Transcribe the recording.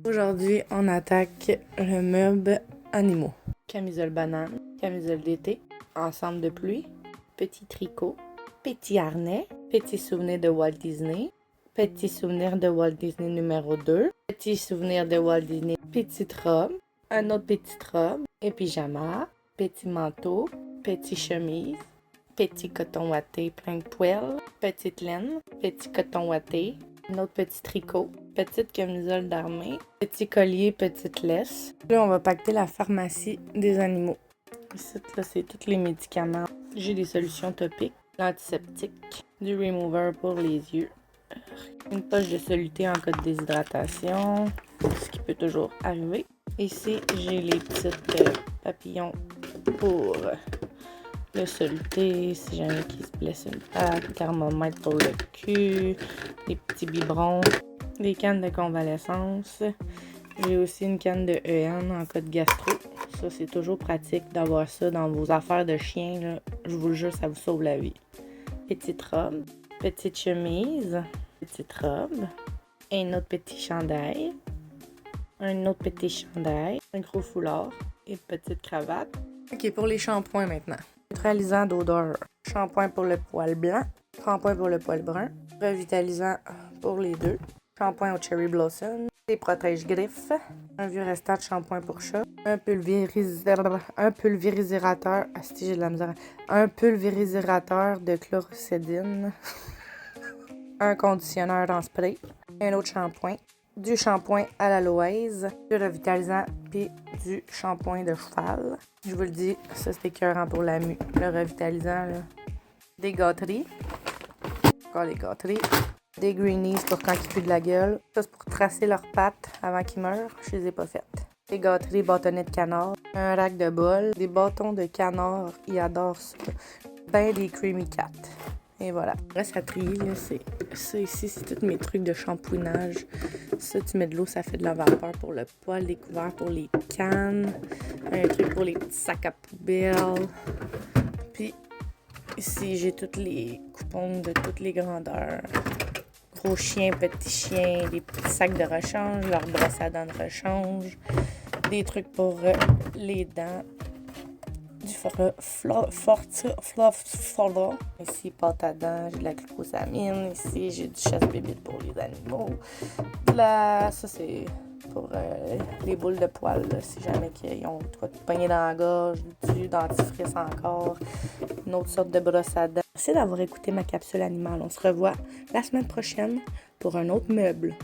Aujourd'hui, on attaque le meuble animaux. Camisole banane, camisole d'été, ensemble de pluie, petit tricot, petit harnais, petit souvenir de Walt Disney, petit souvenir de Walt Disney numéro 2, petit souvenir de Walt Disney, petite robe, un autre petite robe et pyjama, petit manteau, petite chemise, petit coton ouaté plein de poêles, petite laine, petit coton ouaté, un autre petit tricot, petite camisole d'armée, petit collier, petite laisse. Là, on va pacter la pharmacie des animaux. Ici, là, c'est tous les médicaments. J'ai des solutions topiques, l'antiseptique, du remover pour les yeux, une poche de soluté en cas de déshydratation, ce qui peut toujours arriver. Ici, j'ai les petites papillons pour le soluté, si jamais qui se blesse une patte, thermomètre pour le cul, des petits biberons, des cannes de convalescence. J'ai aussi une canne de EN en cas de gastro. Ça, c'est toujours pratique d'avoir ça dans vos affaires de chien, là. Je vous le jure, ça vous sauve la vie. Petite robe, petite chemise, petite robe, un autre petit chandail, un autre petit chandail, un gros foulard et une petite cravate. Ok, pour les shampoings maintenant. Neutralisant d'odeur. Shampoing pour le poil blanc. Shampoing pour le poil brun. Revitalisant pour les deux. Shampoing au cherry blossom. Des protège-griffes. Un vieux restant de shampoing pour chat. Un pulvérisateur. J'ai de la misère. Un pulvérisateur de chlorocédine. Un conditionneur en spray. Un autre shampoing. Du shampoing à l'aloèse, du revitalisant, puis du shampoing de cheval. Je vous le dis, ça c'est écœurant pour la mue. Le revitalisant, là. Des gâteries. Encore des gâteries. Des greenies pour quand ils puent de la gueule. Ça c'est pour tracer leurs pattes avant qu'ils meurent. Je les ai pas faites. Des gâteries, bâtonnets de canard. Un rack de bol. Des bâtons de canard. Ils adorent ça. Ben des creamy cat. Et voilà. Reste à trier, là, c'est ça ici, c'est tous mes trucs de shampouinage. Ça, tu mets de l'eau, ça fait de la vapeur pour le poêle, des couverts pour les cannes, un truc pour les petits sacs à poubelle. Puis ici, j'ai tous les coupons de toutes les grandeurs. Gros chien, petit chien, des petits sacs de rechange, leur brosse à dents de rechange, des trucs pour les dents. Du Fortiflora. Ici, pâte à dents, j'ai de la glucosamine. Ici, j'ai du chasse-bébite pour les animaux. Ça, c'est pour les boules de poils, là, si jamais ils ont de pogné dans la gorge, du dentifrice encore, une autre sorte de brosse à dents. Merci d'avoir écouté ma capsule animale. On se revoit la semaine prochaine pour un autre meuble.